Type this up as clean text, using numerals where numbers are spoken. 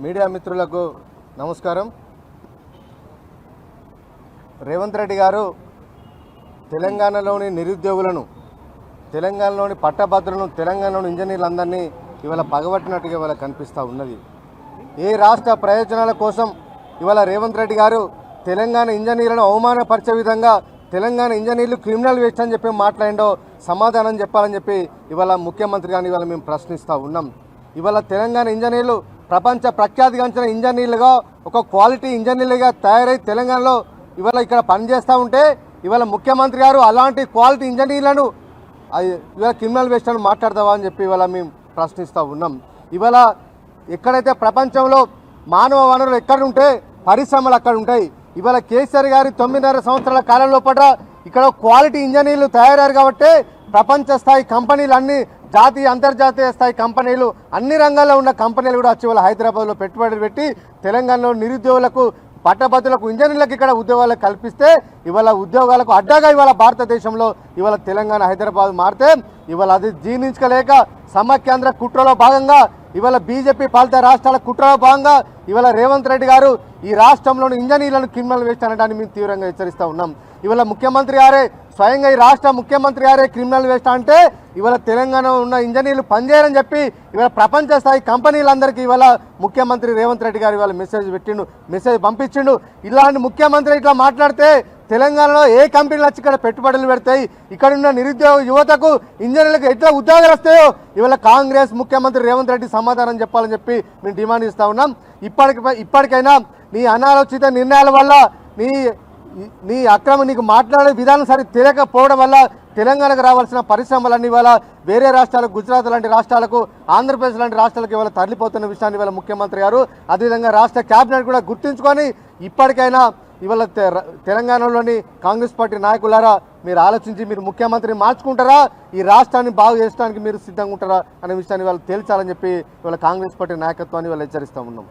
Media మిత్రులకు నమస్కారం. రేవంత్ రెడ్డి గారు తెలంగాణలోని నిరుద్యోగులను, తెలంగాణలోని పట్టభద్రులను, తెలంగాణలోని ఇంజనీర్లందరినీ ఇవాళ పగబట్టినట్టుగా ఇవాళ కనిపిస్తూ ఉన్నది. ఏ రాష్ట్ర ప్రయోజనాల కోసం ఇవాళ రేవంత్ రెడ్డి గారు తెలంగాణ ఇంజనీర్లను అవమానపరిచే విధంగా తెలంగాణ ఇంజనీర్లు క్రిమినల్ వేస్ట్ అని చెప్పి మాట్లాడిండో సమాధానం చెప్పాలని చెప్పి ఇవాళ ముఖ్యమంత్రి గారిని ఇవాళ మేము ప్రశ్నిస్తూ ఉన్నాం. ఇవాళ తెలంగాణ ఇంజనీర్లు ప్రపంచ ప్రఖ్యాతిగాంచిన ఇంజనీర్లుగా, ఒక క్వాలిటీ ఇంజనీర్లుగా తయారై తెలంగాణలో ఇవాళ ఇక్కడ పనిచేస్తూ ఉంటే ఇవాళ ముఖ్యమంత్రి గారు అలాంటి క్వాలిటీ ఇంజనీర్లను ఇవాళ క్రిమినల్ వేస్ట్ అని మాట్లాడతావా అని చెప్పి ఇవాళ మేము ప్రశ్నిస్తూ ఉన్నాం. ఇవాళ ఎక్కడైతే ప్రపంచంలో మానవ వనరులు ఎక్కడ ఉంటే పరిశ్రమలు అక్కడ ఉంటాయి. ఇవాళ కేసీఆర్ గారి 9.5 సంవత్సరాల కాలంలో పట్ల ఇక్కడ క్వాలిటీ ఇంజనీర్లు తయారయ్యారు కాబట్టి ప్రపంచ స్థాయి కంపెనీలు, అన్ని జాతీయ అంతర్జాతీయ స్థాయి కంపెనీలు, అన్ని రంగాల్లో ఉన్న కంపెనీలు కూడా వచ్చి ఇవాళ హైదరాబాద్లో పెట్టుబడులు పెట్టి తెలంగాణలో నిరుద్యోగులకు, పట్టభద్రులకు, ఇంజనీర్లకు ఇక్కడ ఉద్యోగాలు కల్పిస్తే ఇవాళ ఉద్యోగాలకు అడ్డాగా ఇవాళ భారతదేశంలో ఇవాళ తెలంగాణ, హైదరాబాద్ మారితే ఇవాళ అది జీర్ణించుకోలేక సమాఖ్యాంధ్ర కుట్రలో భాగంగా ఇవాళ బీజేపీ పాలిత రాష్ట్రాల కుట్రలో భాగంగా ఇవాళ రేవంత్ రెడ్డి గారు ఈ రాష్ట్రంలోని ఇంజనీర్లను క్రిమినల్ వేస్ట్ అనడాన్ని మేము తీవ్రంగా హెచ్చరిస్తూ ఉన్నాం. ఇవాళ ముఖ్యమంత్రి గారే స్వయంగా ఈ రాష్ట్ర ముఖ్యమంత్రి గారే క్రిమినల్ వేస్ట్ అంటే ఇవాళ తెలంగాణలో ఉన్న ఇంజనీర్లు పనిచేయరని చెప్పి ఇవాళ ప్రపంచ స్థాయి కంపెనీలందరికీ ఇవాళ ముఖ్యమంత్రి రేవంత్ రెడ్డి గారు ఇవాళ మెసేజ్ పంపించిండు. ఇలాంటి ముఖ్యమంత్రి ఇట్లా మాట్లాడితే తెలంగాణలో ఏ కంపెనీలు వచ్చి ఇక్కడ పెట్టుబడులు పెడతాయి, ఇక్కడ ఉన్న నిరుద్యోగ యువతకు, ఇంజనీర్లకు ఎట్లా ఉద్యోగాలు వస్తాయో ఇవాళ కాంగ్రెస్ ముఖ్యమంత్రి రేవంత్ రెడ్డి సమాధానం చెప్పాలని చెప్పి మేము డిమాండ్ ఇస్తూ ఉన్నాం. ఇప్పటికైనా నీ అనాలోచిత నిర్ణయాల వల్ల, నీ నీకు మాట్లాడే విధానం సరి తెలియకపోవడం వల్ల తెలంగాణకు రావాల్సిన పరిశ్రమలన్నీ ఇవాళ వేరే రాష్ట్రాలకు, గుజరాత్ లాంటి రాష్ట్రాలకు, ఆంధ్రప్రదేశ్ లాంటి రాష్ట్రాలకు ఇవాళ తరలిపోతున్న విషయాన్ని ఇవాళ ముఖ్యమంత్రి గారు, అదేవిధంగా రాష్ట్ర కేబినెట్ కూడా గుర్తుంచుకొని ఇప్పటికైనా ఇవాళ తెలంగాణలోని కాంగ్రెస్ పార్టీ నాయకులారా మీరు ఆలోచించి మీరు ముఖ్యమంత్రిని మార్చుకుంటారా, ఈ రాష్ట్రాన్ని బాగు చేయడానికి మీరు సిద్ధంగా ఉంటారా అనే విషయాన్ని వాళ్ళు తేల్చాలని చెప్పి ఇవాళ కాంగ్రెస్ పార్టీ నాయకత్వాన్ని వాళ్ళు హెచ్చరిస్తూ ఉన్నాం.